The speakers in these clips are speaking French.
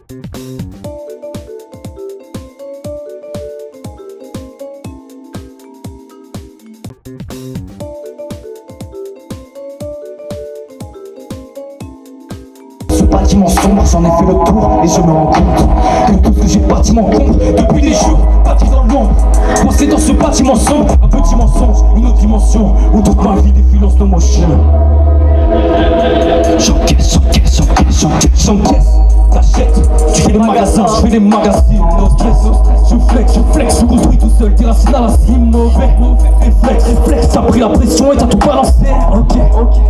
Ce bâtiment sombre, j'en ai fait le tour et je me rends compte que tout ce que j'ai bâti m'encombre depuis des jours, bâti dans le monde. Coincé dans ce bâtiment sombre, un petit mensonge, une autre dimension où toute ma vie défile en slow motion. J'encaisse, t'achètes, tu fais des magasins, je fais des magazines. No stress, je flex, je construis tout seul, des racines à la cime. Mauvais, réflexe, t'as pris la pression et t'as tout balancé. Ok,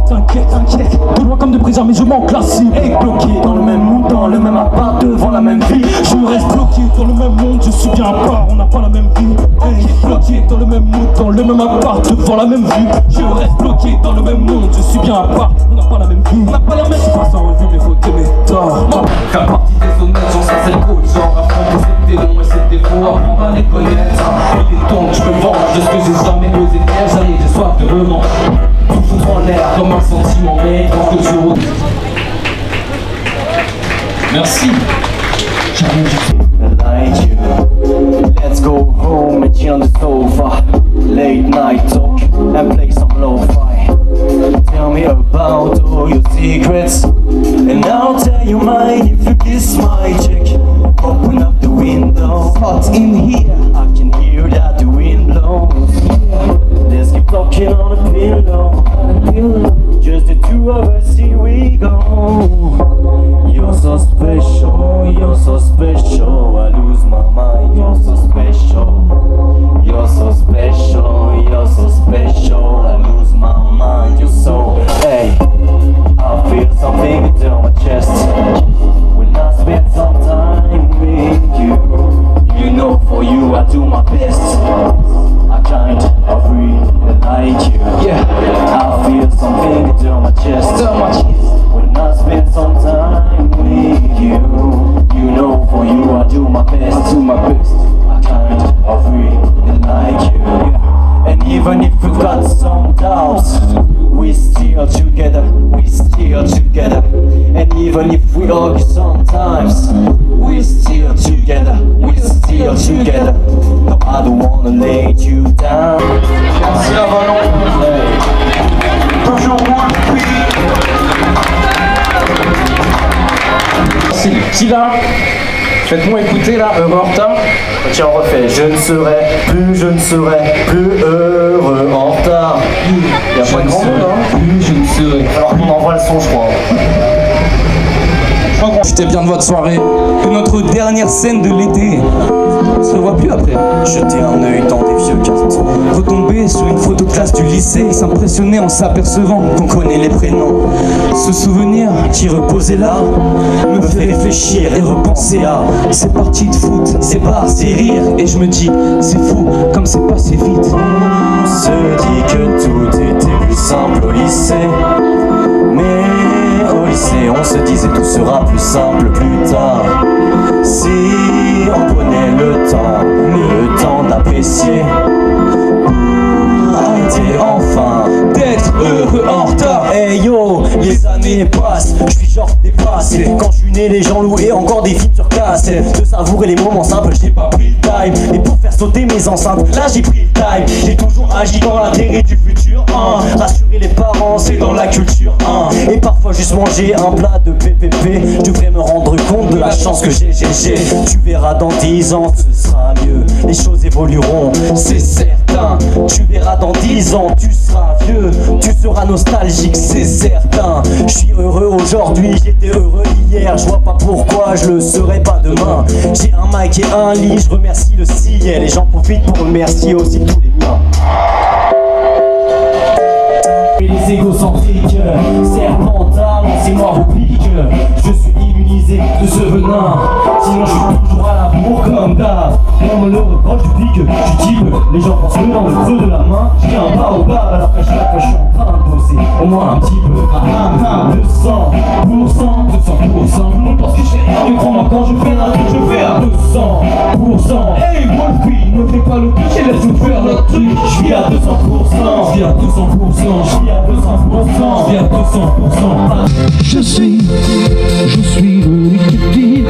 t'inquiète, de loin comme de brisard mais je m'en classique. Et bloqué dans le même mood, dans le même appart, devant la même vie. Je reste bloqué dans le même monde, je suis bien à part, on n'a pas la même vie. Hey, bloqué dans le même mood, dans le même appart, devant la même vue. Je reste bloqué dans le même monde, je suis bien à part, on n'a pas la même vie. On n'a pas la même, je passe en revue mes fautes et mes torts. Faire partie des honnêtes, genre ça c'est le code. Genre apprendre ses démons et ses défauts, apprendre à les connaître. Il est temps que je me venge de ce que j'ai jamais osé faire. Ça y est, j'ai soif de revanche. Tout foutre en l'air comme un sentiment, mais quand que je retrouve. Merci. Like you. Let's go home and chill on the sofa. Late night talk and play some lo-fi. Tell me about all your secrets, and I'll tell you mine if you kiss my chick. Open up the window, hot in here. I can hear that the wind blows. Let's keep talking on a pillow. Just the two of us, here we go. You're so special, you're so special. I lose my mind, you're so special. You're so special, you're so special. I lose my mind, you're so. Hey, I feel something down my chest when I spend some time with you. You know, for you I do my best. I kind of really like you. Yeah, I feel something down my chest. When I spend some time with you. You know, for you I do my best. I do my best. I kind of really like you. Yeah. And even if we've got some doubts, we still together, we still together. And even if we argue sometimes, we still together, we still together. No, I don't wanna lay you down. Merci la Valon. Toujours moins depuis. Merci les petits là. Faites-moi écouter là, heureux en retard. Tiens, on refait. Je ne serai plus heureux en retard. Y'a pas de grand monde, hein. Je ne serai. Alors qu'on envoie le son, je crois. J'étais bien de votre soirée, que notre dernière scène de l'été. On se revoit plus après. Jeter un œil dans des vieux cartons. Retomber sur une photo de classe du lycée, s'impressionner en s'apercevant qu'on connaît les prénoms. Ce souvenir Qui reposait là me fait réfléchir et repenser à ces parties de foot, ces bars, ces rires. et je me dis, c'est fou comme c'est passé vite. On se dit que tout était plus simple au lycée. Mais au lycée on se disait tout sera plus simple plus tard. Si on prenait le temps d'apprécier. Arrêtez enfin D'être heureux en retard. Hey yo, les années passent, je suis genre dépassé. Quand je suis né, les gens louaient encore des films sur cassette. De savourer les moments simples, j'ai pas pris le time. Et pour faire sauter mes enceintes, là j'ai pris le time. J'ai toujours agi dans l'intérêt du futur, hein. Rassurer les parents, c'est dans la culture, hein. Et parfois juste manger un plat de PPP. Je devrais me rendre compte de la chance que j'ai. Tu verras dans 10 ans, ce sera mieux. Les choses évolueront, c'est certain. Tu verras dans 10 ans, tu seras vieux. Tu seras nostalgique, c'est certain. Je suis heureux aujourd'hui, j'étais heureux hier. Je vois pas pourquoi je le serai pas demain. J'ai un mic et un lit, je remercie le ciel. Et j'en profite pour remercier aussi tous les miens. Et les égocentriques, serpentards, lancez-moi vos piques. Je suis immunisé de ce venin. Sinon je suis toujours à la bourre comme d'hab. On me le reproche, je dis que je type. Les gens pensent que dans le creux de la main j'ai un baobab, alors qu'à chaque fois je suis en train de bosser au moins un petit peu. 200%. Parce que je fais rien du crois-moi quand je fais un truc, je fais à 200%. Hey Wolfie, ne fais pas le cliché, laisse-nous faire notre truc. Je vis à 200%. Je vis à 200%. Je vis à 200%. Je vis à 200%. Je suis le liquide,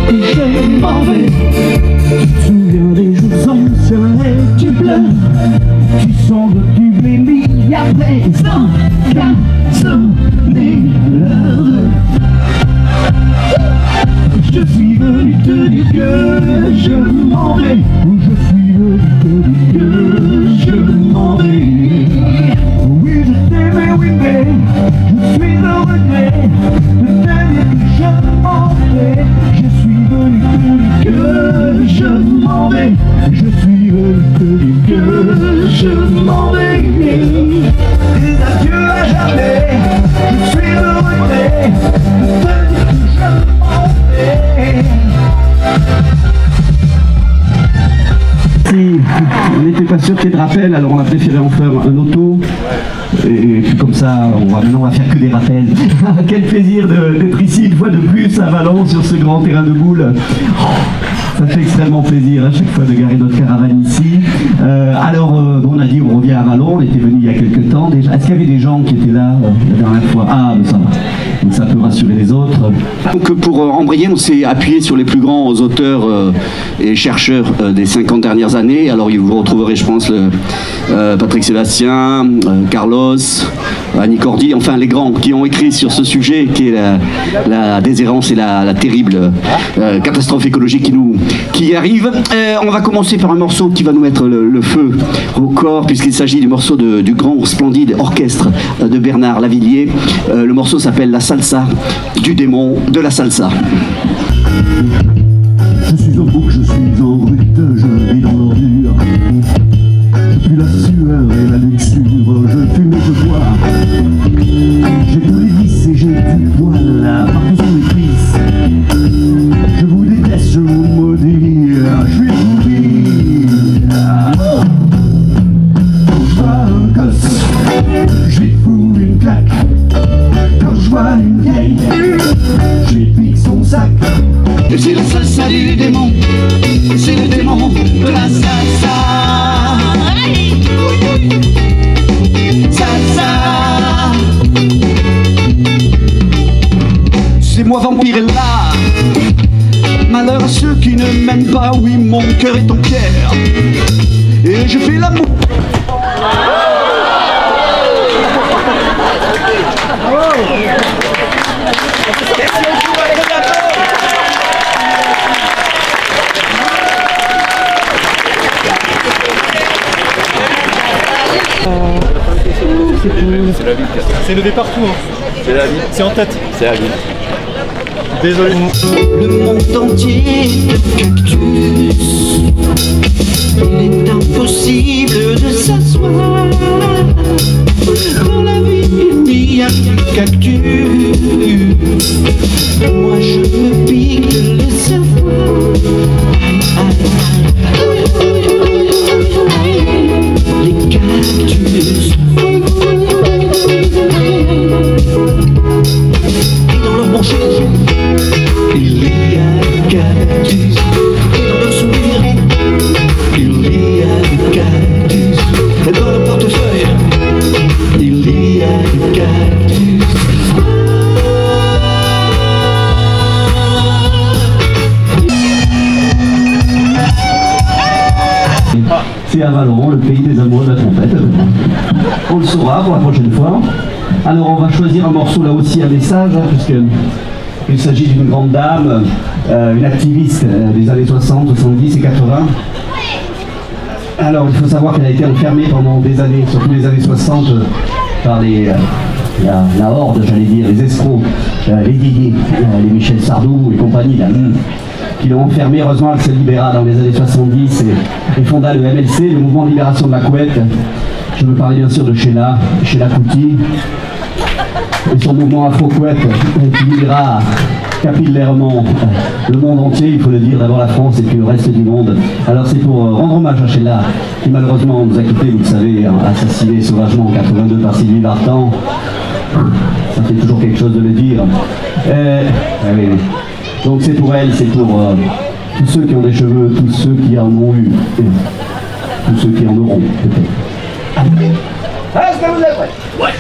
Je suis venu te dire que je m'en vais. Je suis venu te dire que je m'en vais. Oui, je t'aimais, oui, mais je suis au regret de te dire que je m'en vais. Je suis venu te dire que je m'en vais. Je suis venu te dire que je m'en vais. Des adieux à jamais. Je suis au regret de te dire que je m'en vais. Si on n'était pas sûr qu'il y ait de rappel, alors on a préféré en faire un auto. Et puis comme ça, maintenant on va faire que des rappels. Quel plaisir d'être ici une fois de plus à Valence sur ce grand terrain de boules. Ça fait extrêmement plaisir à chaque fois de garer notre caravane ici. On a dit on revient à Vallon, on était venu il y a quelques temps déjà. Est-ce qu'il y avait des gens qui étaient là la dernière fois? Ah, mais ça va. Donc ça peut rassurer les autres. Donc pour embrayer, on s'est appuyé sur les plus grands auteurs et chercheurs des 50 dernières années. Alors vous retrouverez, je pense, Patrick Sébastien, Carlos, Annie Cordy, enfin les grands qui ont écrit sur ce sujet qui est la déshérence et la terrible catastrophe écologique qui arrive. On va commencer par un morceau qui va nous mettre le feu au corps, puisqu'il s'agit du morceau du grand splendide orchestre de Bernard Lavilliers. Le morceau s'appelle La Salsa du démon de la salsa. Je suis en boucle, je suis en brut, je vis dans l'ordure. Je pue la sueur et la luxure, je fume et je bois. J'ai tous les vices et j'ai du poil partout sur mes cuisses. Je vous déteste, je vous maudis, je suis pourri. Quand je vois un gosse, je lui fous une claque. Quand je vois une vieille, je lui pique son sac. C'est la salsa du démon, c'est le démon de la salsa. Salsa. C'est moi vampire là. Malheur à ceux qui ne m'aiment pas, oui mon cœur est en pierre. Et je fais l'amour. C'est levé partout, hein. C'est la vie. C'est en tête. C'est la vie. Désolé. Le monde entier de cactus. Il est impossible de s'asseoir. Dans la vie, il n'y a que cactus. Moi, je me pique de le savoir. Les cactus. Et dans leur manchette, il y a des cactus. Et dans leur sourire, il y a des cactus. Et dans leur portefeuille, il y a des cactus. C'est à Vallon, le pays des amoureux de la trompette. On le saura pour la prochaine fois. Alors on va choisir un morceau là aussi à message, hein, puisqu'il s'agit d'une grande dame, une activiste des années 60, 70 et 80. Alors il faut savoir qu'elle a été enfermée pendant des années, surtout les années 60, par la horde, j'allais dire, les escrocs, les Guigui, les Michel Sardou et compagnie, là, qui l'ont enfermée. Heureusement, elle s'est libérée dans les années 70 et fonda le MLC, le mouvement de libération de la couette. Je veux parler bien sûr de Sheila Kuti et son mouvement Afro-Couette qui libérera capillairement le monde entier, il faut le dire, d'abord la France et puis le reste du monde. Alors c'est pour rendre hommage à Sheila, qui malheureusement nous a quittés, vous le savez, assassiné sauvagement en 82 par Sylvie Vartan. Ça fait toujours quelque chose de le dire. Oui. Donc c'est pour elle, c'est pour tous ceux qui ont des cheveux, tous ceux qui en ont eu, et tous ceux qui en auront peut-être. Est-ce que vous êtes prêts? Ouais.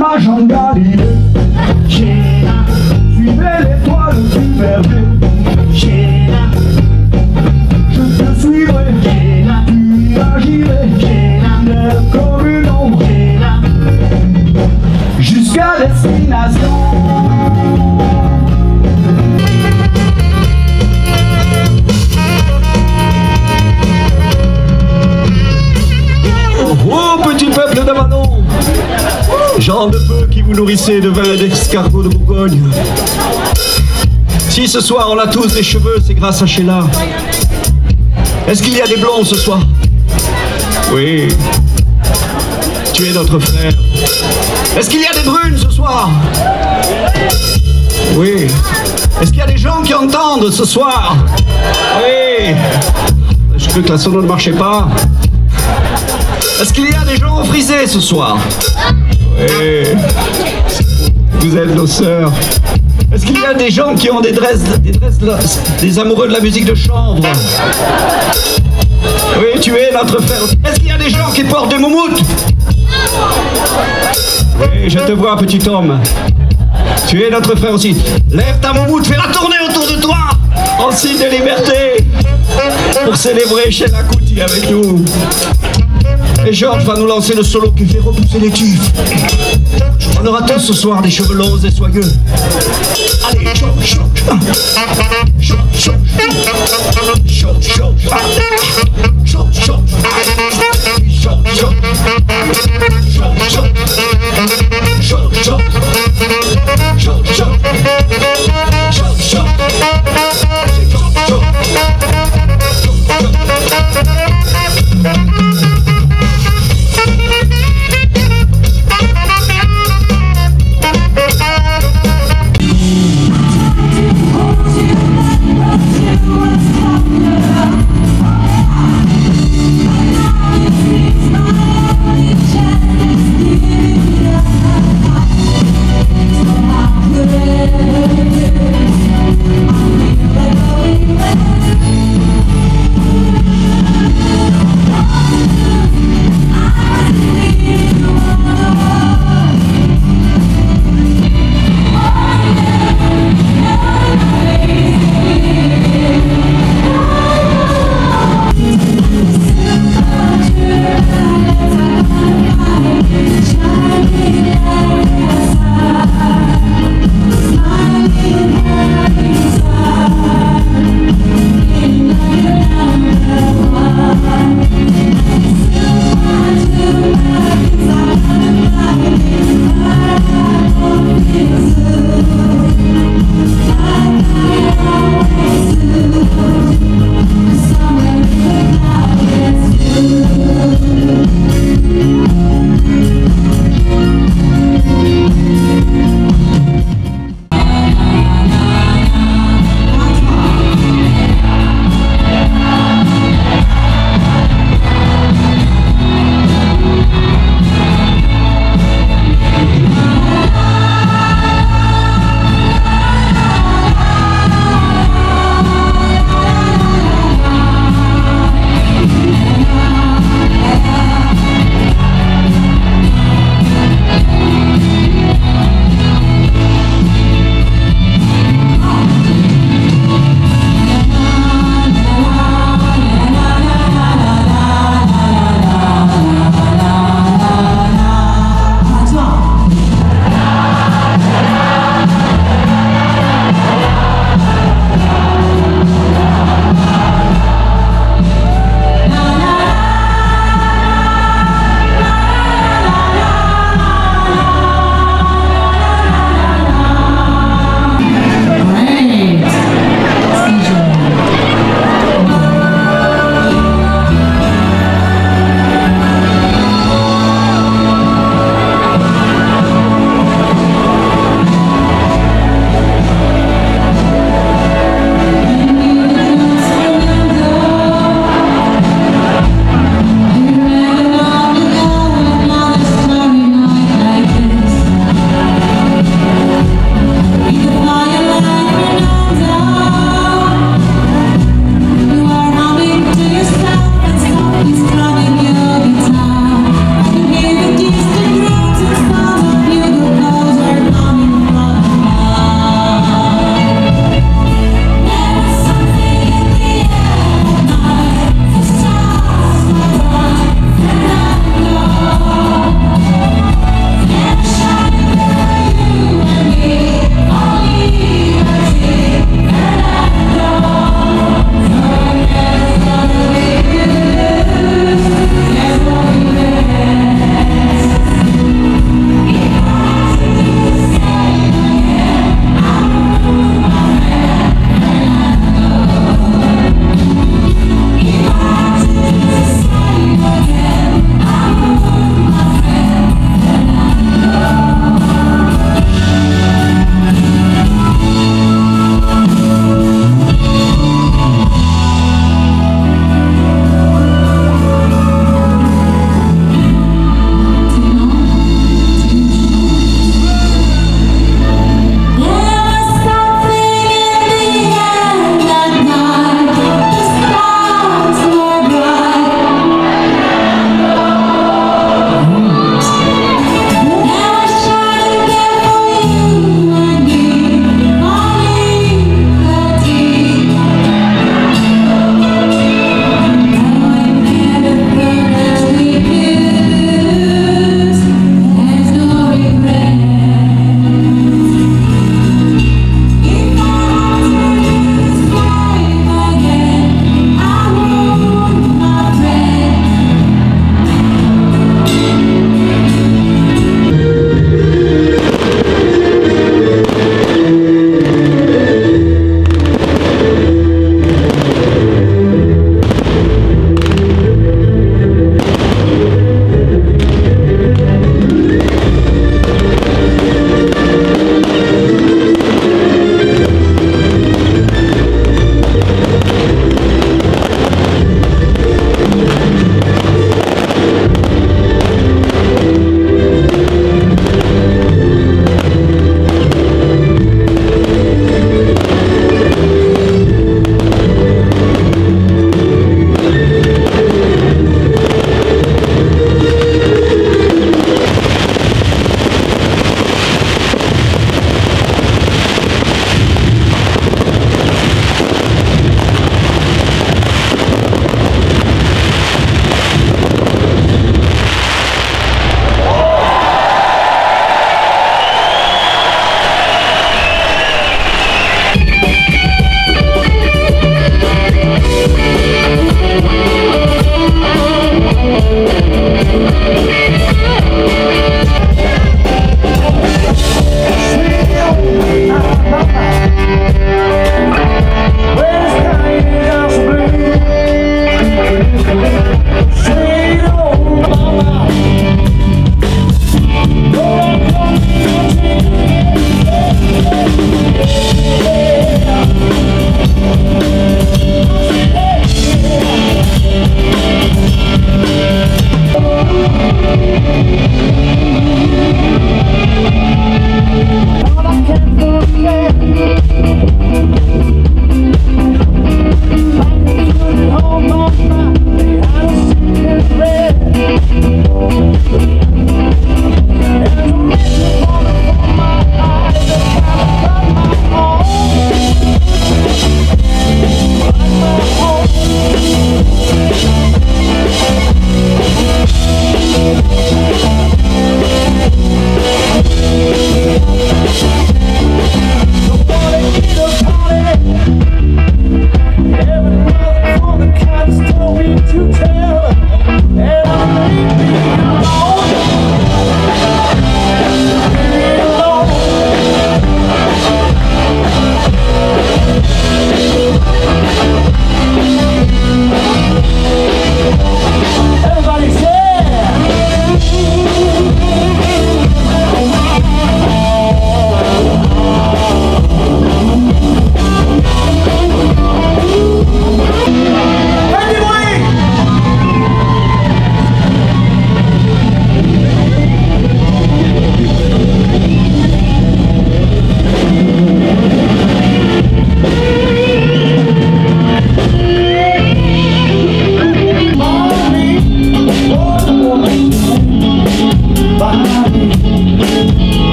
ma jambe Galilée. Suivez l'étoile du berger. Je te suivrai, tu agirais, comme une ombre, jusqu'à destination. Oh petit peuple d'Avalon, gens de peu qui vous nourrissez de vin et d'escargots de Bourgogne. Si ce soir on a tous des cheveux, c'est grâce à Sheila. Est-ce qu'il y a des blonds ce soir? Oui. Tu es notre frère. Est-ce qu'il y a des brunes ce soir? Oui. Est-ce qu'il y a des gens qui entendent ce soir? Oui. Je crois que la sono ne marchait pas. Est-ce qu'il y a des gens frisés ce soir? Oui. Vous êtes nos sœurs. Est-ce qu'il y a des gens qui ont des amoureux de la musique de chambre? Oui, tu es notre frère. Est-ce qu'il y a des gens qui portent des moumoutes? Oui, je te vois, petit homme. Tu es notre frère aussi. Lève ta moumoute, fais-la tourner autour de toi en signe de liberté pour célébrer Sheila Kuti avec nous. Et Georges va nous lancer le solo qui fait repousser les tifs. On aura tous ce soir des cheveux longs et soyeux. Allez, chaud, chaud, chaud, chaud, chaud, chaud, chaud, chaud, chaud, chaud, chaud, chaud.